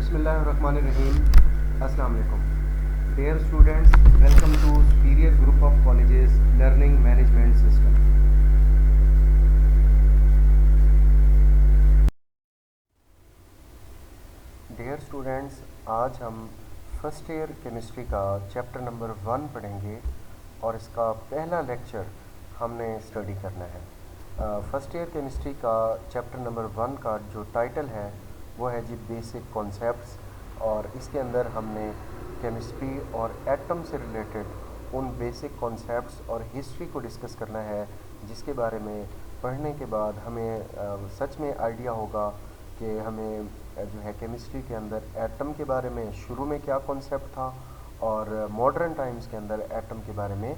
बिस्मिल्लाहिर्रहमानिर्रहीम। अस्सलाम वालेकुम। Dear students, welcome to Superior Group of Colleges Learning Management System. Dear students, आज हम फर्स्ट ईयर केमिस्ट्री का चैप्टर नंबर 1 पढ़ेंगे और इसका पहला लेक्चर हमने स्टडी करना है। फर्स्ट ईयर केमिस्ट्री का चैप्टर नंबर 1 का जो टाइटल है वो है जी बेसिक कॉन्सेप्ट्स, और इसके अंदर हमने केमिस्ट्री और एटम से रिलेटेड उन बेसिक कॉन्सेप्ट्स और हिस्ट्री को डिस्कस करना है, जिसके बारे में पढ़ने के बाद हमें सच में आइडिया होगा कि हमें जो है केमिस्ट्री के अंदर एटम के बारे में शुरू में क्या कॉन्सेप्ट था और मॉडर्न टाइम्स के अंदर एटम के बारे में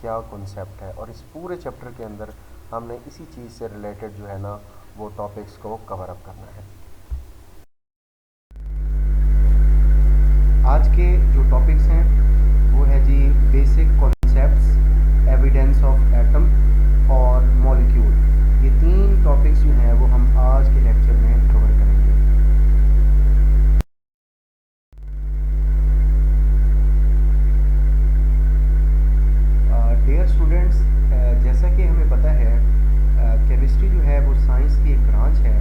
क्या कॉन्सेप्ट है। और इस पूरे चैप्टर के अंदर हमने इसी चीज़ से रिलेटेड जो है ना वो टॉपिक्स को कवर अप करना है। आज के जो टॉपिक्स हैं वो है जी basic concepts, evidence of atom और मॉलिक्यूल। ये 3 टॉपिक्स जो हैं वो हम आज के लेक्चर में कवर करेंगे। डियर स्टूडेंट्स, जैसा कि हमें पता है केमिस्ट्री जो है वो साइंस की एक ब्रांच है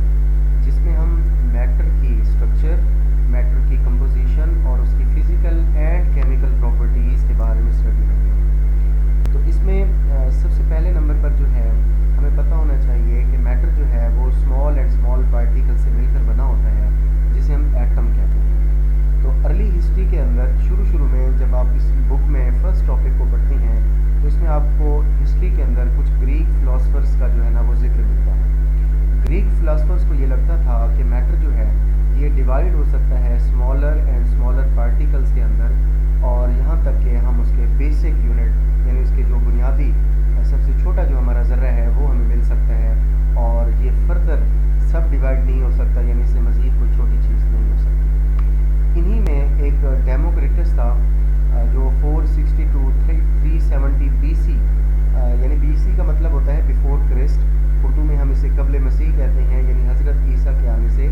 जिसमें हम मैटर की स्ट्रक्चर, मैटर की कंपोजिशन और उसकी फिज़िकल एंड केमिकल प्रॉपर्टीज़ के बारे में स्टडी करते हैं। तो इसमें सबसे पहले नंबर पर जो है हमें पता होना चाहिए कि मैटर जो है वो स्मॉल एंड स्मॉल पार्टिकल से मिलकर बना होता है, जिसे हम एटम कहते हैं। तो अर्ली हिस्ट्री के अंदर शुरू में जब आप इस बुक में फर्स्ट टॉपिक को पढ़ती हैं तो इसमें आपको हिस्ट्री के अंदर कुछ ग्रीक फिलोसफर्स का जो है ना वो जिक्र मिलता है। ग्रीक फिलोसफर्स को ये लगता था कि मैटर जो है ये डिवाइड हो सकता है स्मॉलर एंड स्मॉलर पार्टिकल्स के अंदर, और यहाँ तक कि हम उसके बेसिक यूनिट यानी उसके जो बुनियादी सबसे छोटा जो हमारा ज़र्रा है वो हमें मिल सकता है, और ये फर्दर सब डिवाइड नहीं हो सकता, यानी इससे मज़ीद कोई छोटी चीज़ नहीं हो सकती। इन्हीं में एक डेमोक्रिटस था जो 460 to 370 BC, यानी BC का मतलब होता है बिफोर क्रिस्ट, उर्दू में हम इसे कब्ल मसीह कहते हैं, यानी हज़रत ईसा के आने से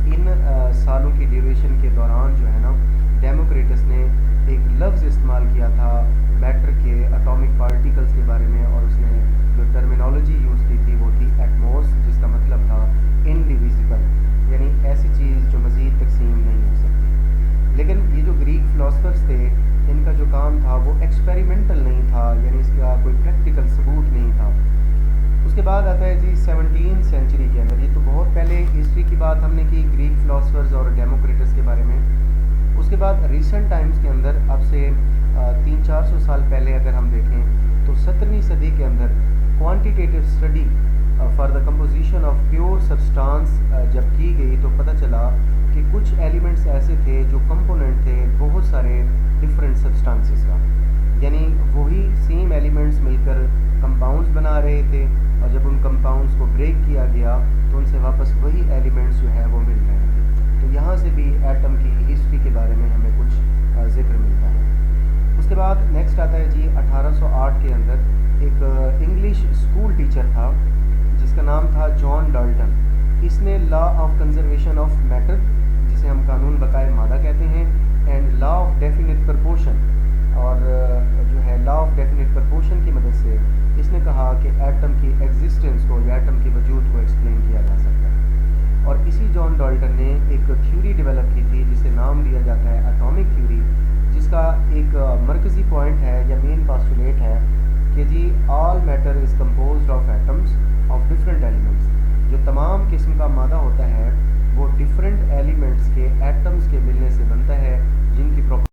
इन सालों की ड्यूरेशन के दौरान जो है ना डेमोक्रिटस ने एक लफ्ज़ इस्तेमाल किया था मैटर के एटॉमिक पार्टिकल्स के बारे में, और उसने जो टर्मिनोलॉजी यूज़ की थी वो थी एटमॉस, जिसका मतलब था इनडिविजिबल, यानी ऐसी चीज़ जो मज़ीद तकसीम नहीं हो सकती। लेकिन ये जो ग्रीक फिलोसफर्स थे इनका जो काम था वो एक्सपेरिमेंटल नहीं था, यानी इसका कोई प्रैक्टिकल सबूत नहीं था। उसके बाद आता है जी 17वीं सेंचुरी के अंदर, ये तो बहुत पहले हिस्ट्री की बात हमने की ग्रीक फिलोसफर्स और डेमोक्रिटस के बारे में। उसके बाद रिसेंट टाइम्स के अंदर अब से 300-400 साल पहले अगर हम देखें तो 17वीं सदी के अंदर quantitative study for the composition of pure substance जब की गई तो पता चला कि कुछ एलिमेंट्स ऐसे थे जो कंपोनेंट थे बहुत सारे डिफरेंट सब्सटेंसेस का, यानी वही सेम एलिमेंट्स मिलकर कंपाउंड्स बना रहे थे, और जब उन कंपाउंड्स को ब्रेक किया गया तो उनसे वापस वही एलिमेंट्स जो है वो मिल रहे थे। तो यहाँ से भी एटम की हिस्ट्री के बारे में हमें कुछ जिक्र मिलता है। उसके बाद नेक्स्ट आता है जी 1808 के अंदर एक इंग्लिश स्कूल टीचर था जिसका नाम था जॉन डाल्टन। इसने law of conservation of matter, जिसे हम कानून बकाए मादा कहते हैं, and law of definite proportion, और जो है लॉ ऑफ डेफिनिट प्रपोर्शन की मदद से इसने कहा कि एटम की एग्जिस्टेंस को या एटम के वजूद को एक्सप्लेन किया जा सकता है। और इसी जॉन डाल्टन ने एक थ्योरी डेवलप की थी जिसे नाम दिया जाता है एटॉमिक थ्योरी, जिसका एक मरकज़ी पॉइंट है या मेन पास्टुलेट है कि जी all matter is composed of atoms of different elements. जो तमाम किस्म का मादा होता है वो डिफरेंट एलिमेंट्स के एटम्स के मिलने से बनता है, जिनकी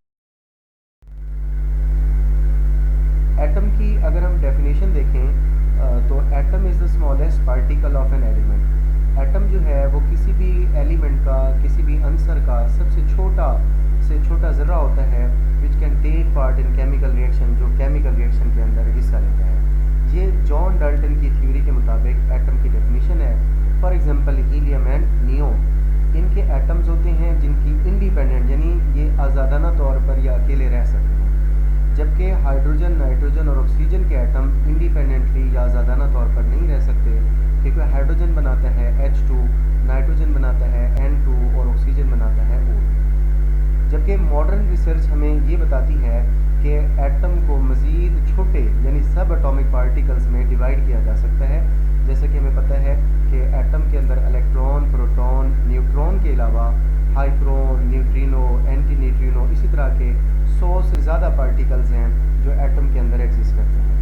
एटम की अगर हम डेफिनेशन देखें तो atom is the smallest particle of an element. Atom जो है वो किसी भी एलिमेंट का, किसी भी अंसर का सबसे छोटा ज़र्रा होता है which can take part in chemical reaction, जो केमिकल रिएक्शन के अंदर हिस्सा लेता है। ये जॉन डाल्टन की थ्योरी के मुताबिक एटम की डेफिनेशन है। For example helium and neon, इनके एटम्स होते हैं जिनकी इंडिपेंडेंट यानी ये आज़ादाना तौर पर या अकेले रह सकते हैं, जबकि हाइड्रोजन, नाइट्रोजन और ऑक्सीजन के एटम इंडिपेंडेंटली या आज़ादाना तौर पर नहीं रह सकते, क्योंकि हाइड्रोजन बनाता है H2, नाइट्रोजन बनाता है N2 और ऑक्सीजन बनाता है O2। मॉडर्न रिसर्च हमें ये बताती है कि एटम को मज़ीद छोटे यानी सब एटॉमिक पार्टिकल्स में डिवाइड किया जा सकता है। जैसे कि हमें पता है कि एटम के अंदर इलेक्ट्रॉन, प्रोटॉन, न्यूट्रॉन के अलावा हाइड्रोन, न्यूट्रिनो, एंटी न्यूट्रिनो, इसी तरह के 100 से ज़्यादा पार्टिकल्स हैं जो एटम के अंदर एग्जिस्ट करते हैं।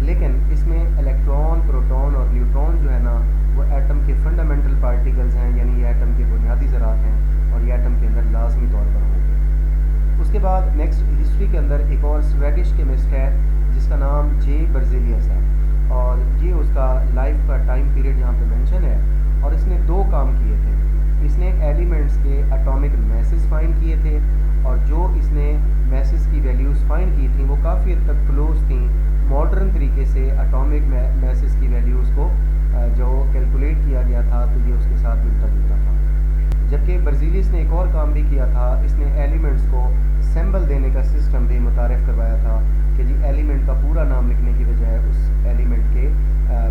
लेकिन इसमें इलेक्ट्रॉन, प्रोटॉन और न्यूट्रॉन जो है ना वो एटम के फंडामेंटल पार्टिकल्स हैं, यानी ये एटम के बुनियादी ज़रात हैं और ये एटम के अंदर लाजमी तौर पर होंगे। उसके बाद नेक्स्ट हिस्ट्री के अंदर एक और स्वेडिश केमिस्ट है जिसका नाम जे बर्जेलियस है और ये उसका लाइफ का टाइम पीरियड यहाँ पे मेंशन है और इसने 2 काम किए थे। इसने एलिमेंट्स के एटॉमिक मैसेज फाइंड किए थे और जो इसने मैसेज की वैल्यूज़ फाइंड की थी वो काफ़ी हद तक क्लोज थी मॉडर्न तरीके से एटॉमिक मैसेज की वैल्यूज़ को जो कैलकुलेट किया गया था, तो ये उसके साथ मिलता जुलता था। जबकि बर्जेलियस ने एक और काम भी किया था, इसने एलिमेंट्स को सिंबल देने का सिस्टम भी मुतारिफ़ करवाया था कि जी एलिमेंट का पूरा नाम लिखने की बजाय उस एलिमेंट के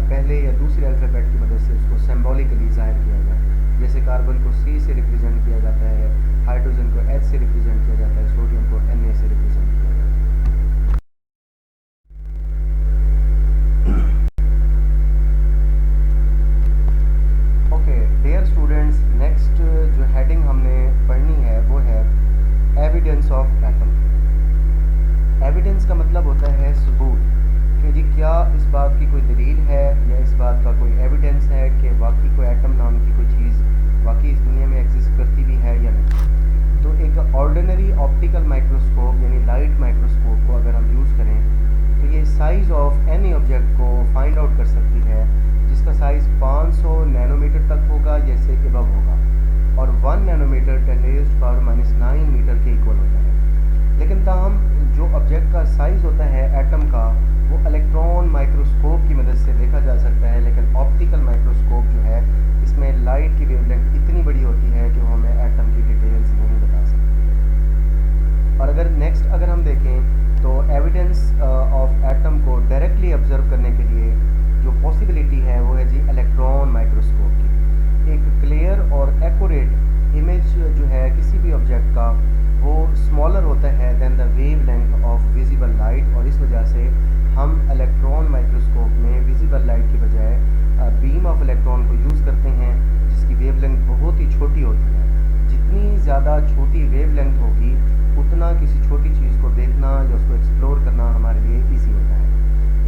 पहले या दूसरे अल्फ़ाबेट की मदद से उसको सिंबॉलिकली ज़ाहिर किया जाए। जैसे कार्बन को C से रिप्रेजेंट किया जाता है, हाइड्रोजन को H से रिप्रेजेंट किया जाता है, सोडियम को Na से रिप्रेजेंट किया जाता है। ओके डियर स्टूडेंट्स, नेक्स्ट जो हेडिंग हमने पढ़नी है वो है एविडेंस ऑफ एटम। एविडेंस का मतलब होता है सबूत कि जी क्या इस बात की कोई दलील है या इस बात का कोई एविडेंस है कि वाकई कोई एटम नाम की कोई चीज़ वाकई इस दुनिया में एग्जिस्ट करती भी है या नहीं। तो एक ऑर्डिनरी ऑप्टिकल माइक्रोस्कोप यानी लाइट माइक्रोस्कोप को अगर हम यूज़ करें तो ये साइज़ ऑफ एनी ऑब्जेक्ट को फाइंड आउट कर सकती है जिसका साइज़ 500 नैनोमीटर तक होगा या इससे एबव होगा और 1 नैनोमीटर 10⁻⁹ मीटर के इक्वल होता है। लेकिन ताहम जो ऑब्जेक्ट का साइज़ होता है एटम का वो इलेक्ट्रॉन माइक्रोस्कोप की मदद से देखा जा सकता है, लेकिन ऑप्टिकल माइक्रोस्कोप जो है इसमें लाइट की वेवलेंथ इतनी बड़ी होती है कि वो हमें एटम की डिटेल्स नहीं बता सकती। और अगर हम देखें तो एविडेंस ऑफ एटम को डायरेक्टली ऑब्जर्व करने के लिए जो पॉसिबिलिटी है वो है जी इलेक्ट्रॉन माइक्रोस्कोप की। एक क्लियर और एक्यूरेट इमेज जो है किसी भी ऑब्जेक्ट का वो स्मॉलर होता है than the wavelength of visible light और इस वजह से हम इलेक्ट्रॉन माइक्रोस्कोप में विजिबल लाइट के बजाय बीम ऑफ इलेक्ट्रॉन को यूज़ करते हैं जिसकी वेवलेंथ बहुत ही छोटी होती है। जितनी ज़्यादा छोटी वेवलेंथ होगी उतना किसी छोटी चीज़ को देखना या उसको एक्सप्लोर करना हमारे लिए ईजी होता है।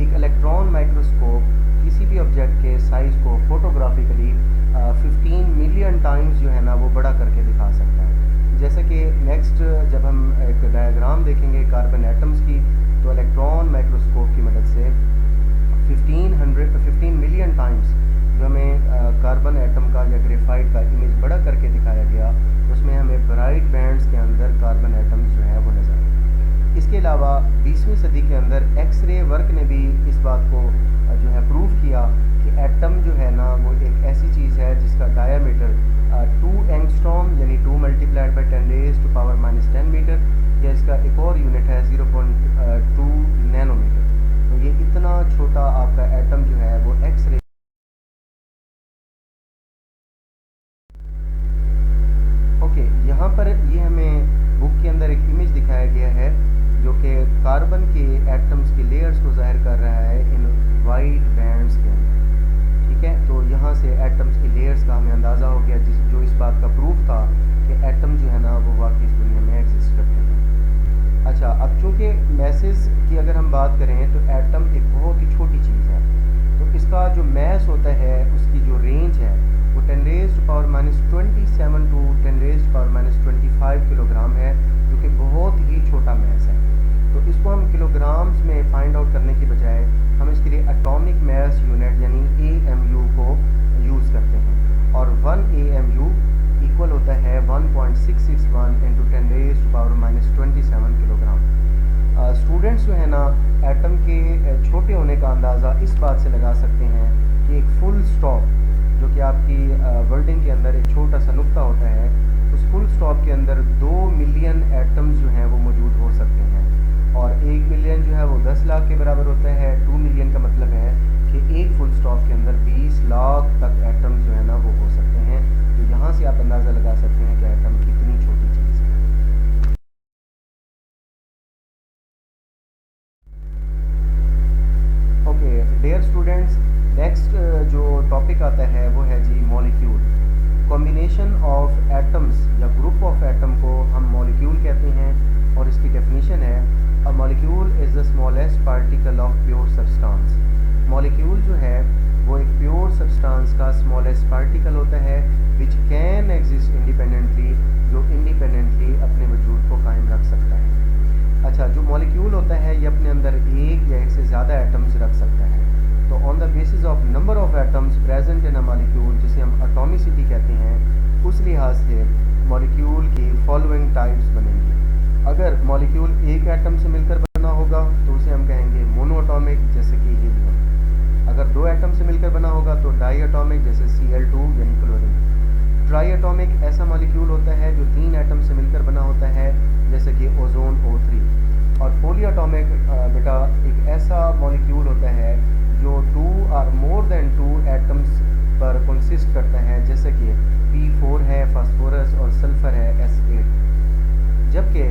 एक इलेक्ट्रॉन माइक्रोस्कोप किसी भी ऑब्जेक्ट के साइज़ को फोटोग्राफिकली 15 मिलियन टाइम्स जो है ना वो बड़ा करके दिखा सकता है। जैसे कि नेक्स्ट जब हम एक डायग्राम देखेंगे कार्बन एटम्स की तो इलेक्ट्रॉन माइक्रोस्कोप की मदद से 15 मिलियन टाइम्स जो हमें कार्बन एटम का या ग्रेफाइट का इमेज बड़ा करके दिखाया गया उसमें हमें ब्राइट बैंड्स के अंदर कार्बन एटम्स जो है वो नज़र आए। इसके अलावा 20वीं सदी के अंदर एक्सरे वर्क ने भी इस बात को जो है प्रूव किया कि एटम जो है ना वो एक ऐसी चीज़ है जिसका डायामीटर 2 एंगस्ट्रॉम यानी 2 × 10⁻⁻10 मीटर या इसका एक और यूनिट है 0.2 नैनोमीटर। तो ये इतना छोटा आपका एटम जो है वो एक्सरे यहाँ पर ये हमें बुक के अंदर एक इमेज दिखाया गया है जो कि कार्बन के एटम्स की लेयर्स को ज़ाहिर कर रहा है इन वाइट बैंड्स के अंदर। ठीक है, तो यहाँ से एटम्स की लेयर्स का हमें अंदाज़ा हो गया जो इस बात का प्रूफ था कि एटम जो है ना वो वाकई इस दुनिया में एग्जिस्ट करते हैं। अच्छा, अब चूँकि मैसेज की अगर हम बात करें तो एटम एक बहुत ही छोटी चीज़ है, तो इसका जो मैस होता है उसकी जो रेंज है वो 10⁻⁻27 टू 10⁻⁻25 किलोग्राम है, जो कि बहुत ही छोटा मैस है। तो इसको हम किलोग्राम्स में फाइंड आउट करने की बजाय हम इसके लिए एटॉमिक मैस यूनिट यानी AMU को यूज़ करते हैं और 1 AMU इक्वल होता है 1.661 × 10⁻⁻27 किलोग्राम। स्टूडेंट्स जो है ना एटम के छोटे होने का अंदाज़ा इस बात से लगा सकते हैं कि एक फुल स्टॉप जो कि आपकी वर्डिंग के अंदर एक छोटा सा नुक्ता होता है, उस फुल स्टॉप के अंदर 2 मिलियन एटम्स जो हैं वो मौजूद हो सकते हैं और 1 मिलियन जो है वो 10 लाख के बराबर होता है। 2 मिलियन का मतलब है कि एक फुल स्टॉप के अंदर 20 लाख तक एटम्स जो है ना वो हो सकते हैं। तो यहाँ से आप अंदाज़ा लगा सकते हैं कि एटम कितनी छोटी चीज़ है। कॉम्बिनेशन ऑफ एटम्स या ग्रुप ऑफ एटम को हम मॉलिक्यूल कहते हैं, और इसकी डेफिनेशन है a molecule is the smallest particle of pure substance. Molecule जो है वो एक प्योर सब्सटेंस का स्मॉलेस्ट पार्टिकल होता है विच कैन एग्जिस्ट इंडिपेंडेंटली, जो इंडिपेंडेंटली अपने वजूद को कायम रख सकता है। अच्छा, जो मॉलिक्यूल होता है ये अपने अंदर एक या एक से ज़्यादा एटम्स रख सकता है। तो on the basis of number of atoms present in a molecule, जिसे हम एटॉमिसिटी कहते हैं, उस लिहाज से मॉलिक्यूल की फॉलोइंग टाइप्स बनेंगी। अगर मॉलिक्यूल एक एटम से मिलकर बना होगा तो उसे हम कहेंगे मोनोएटॉमिक, जैसे कि हीलियम। अगर दो एटम से मिलकर बना होगा तो डाई एटॉमिक, जैसे Cl2 यानी क्लोरीन। ट्राई एटॉमिक ऐसा मॉलिक्यूल होता है जो तीन एटम से मिलकर बना होता है, जैसे कि ओजोन O3। और पॉली एटॉमिक बेटा एक ऐसा मॉलिक्यूल होता है जो 2 और मोर देन 2 एटम्स पर कंसिस्ट करता है, जैसे कि P4 है फास्फोरस और सल्फर है S8। जबकि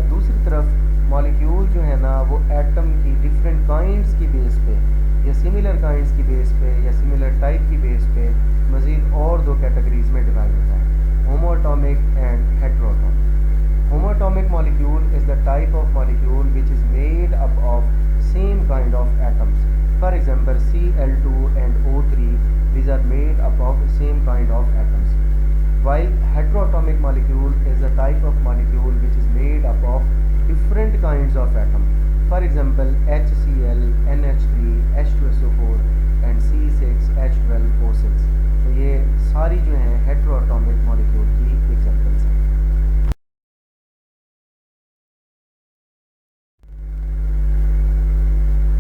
दूसरी तरफ मॉलिक्यूल जो है ना वो एटम की डिफरेंट काइंड्स की बेस पे या सिमिलर काइंड्स की बेस पे या सिमिलर टाइप की बेस पे मज़ीद और दो कैटेगरीज में डिवाइड होता है, homoatomic and heteroatomic. Homoatomic molecule is the type of molecule which is made up of same kind of atoms. For example Cl2 and O3, these are made up of same kind of atoms. While heteroatomic molecule is a type of molecule which is made up of different kinds of atom. For example, HCl, NH3, H2SO4 and C6H12O6। तो ये सारी जो हैं heteroatomic molecule की examples हैं।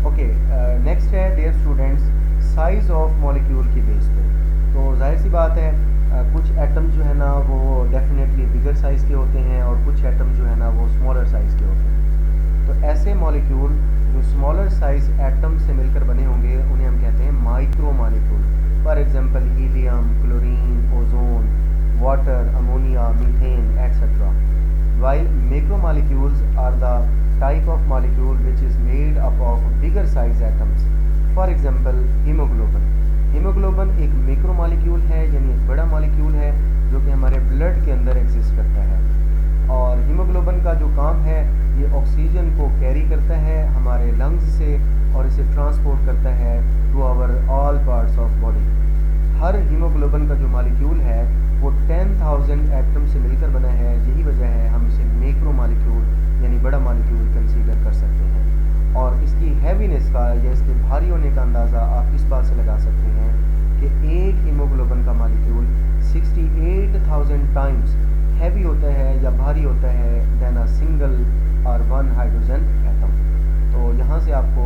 Okay, next है dear students size of molecule की base पे। तो जाहिर सी बात है कुछ एटम जो है ना वो डेफिनेटली बिगर साइज़ के होते हैं और कुछ एटम जो है ना वो स्मॉलर साइज़ के होते हैं। तो ऐसे मॉलिक्यूल जो स्मॉलर साइज़ एटम से मिलकर बने होंगे उन्हें हम कहते हैं micro molecule. For example helium, chlorine, ozone, water, ammonia, methane etcetera. While macromolecules are the type of molecule which is made up of bigger size atoms. For example, hemoglobin. Haemoglobin एक macromolecule है, यानी एक बड़ा molecule है जो कि हमारे blood के अंदर एग्जिस्ट करता है। और हीमोग्लोबिन का जो काम है ये ऑक्सीजन को कैरी करता है हमारे लंग्स से और इसे ट्रांसपोर्ट करता है to our all parts of body. हर हीमोग्लोबिन का जो मॉलिक्यूल है वो 10,000 एटम से मिलकर बना है। यही वजह है हम इसे मैक्रो मॉलिक्यूल यानी बड़ा मॉलिक्यूल कंसीडर कर सकते हैं। और इसकी हैवीनेस का या इसके भारी होने का अंदाज़ा आप इस बात से लगा सकते हैं कि एक हीमोग्लोबिन का मॉलिक्यूल 68,000 टाइम्स हैवी होता है या भारी होता है देन अ सिंगल और वन हाइड्रोजन एटम। तो यहाँ से आपको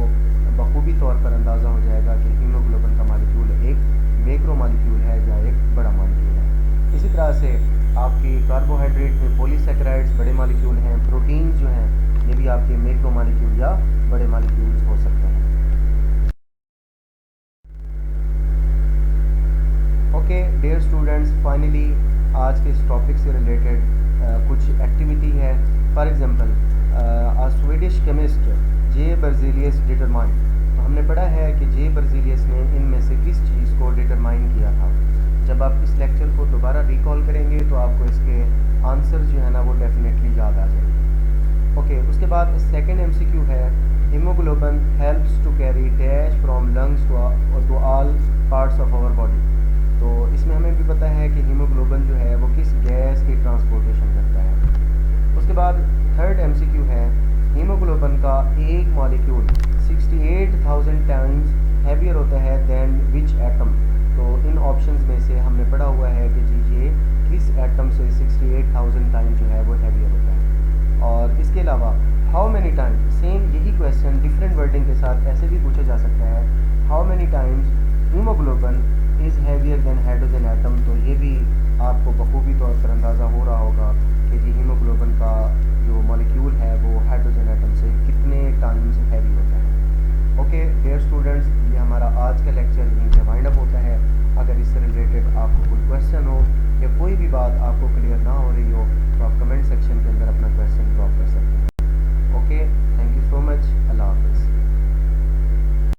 बखूबी तौर पर अंदाज़ा हो जाएगा कि हीमोग्लोबिन का मॉलिक्यूल एक मैक्रो मॉलिक्यूल है या एक बड़ा मॉलिक्यूल है। इसी तरह से आपकी कार्बोहाइड्रेट में पॉलीसैकेराइड्स बड़े मॉलिक्यूल हैं, प्रोटीन जो हैं ये भी आपके मैक्रो मॉलिक्यूल या बड़े मॉलिक्यूल्स हो सकते हैं। ओके डियर स्टूडेंट्स, फाइनली आज के इस टॉपिक से रिलेटेड कुछ एक्टिविटी है। For example a Swedish chemist J Berzelius determine. तो हमने पढ़ा है कि जे बर्ज़ेलियस ने इनमें से किस चीज़ को डिटरमाइन किया था। जब आप इस लेक्चर को दोबारा रिकॉल करेंगे तो आपको इसके आंसर जो है ना वो डेफिनेटली याद आ जाएंगे। ओके, उसके बाद सेकंड MCQ है haemoglobin helps to carry dash from lungs to all parts of our body. तो इसमें हमें भी पता है कि हीमोग्लोबिन जो है वो किस गैस की ट्रांसपोर्टेशन करता है। उसके बाद थर्ड MCQ है हीमोग्लोबिन का एक मॉलिक्यूल 68,000 टाइम्स हैवियर होता है दैन विच एटम। तो इन ऑप्शंस में से हमने पढ़ा हुआ है कि जी ये किस एटम से 68,000 टाइम जो है वो हैवियर होता है। और इसके अलावा हाउ मैनी टाइम्स, सेम यही क्वेश्चन डिफरेंट वर्डिंग के साथ ऐसे भी पूछा जा सकता है, how many times haemoglobin is heavier than hydrogen atom. तो ये भी आपको बखूबी तौर पर अंदाज़ा हो रहा होगा कि जी हीमोग्लोबिन का जो मॉलिक्यूल है वो हाइड्रोजन एटम से कितने टाइम्स हैवी होता है। ओके डियर स्टूडेंट्स, ये हमारा आज का लेक्चर यहीं पे वाइंड अप होता है। अगर इससे रिलेटेड आपको कोई क्वेश्चन हो या कोई भी बात आपको क्लियर ना हो रही हो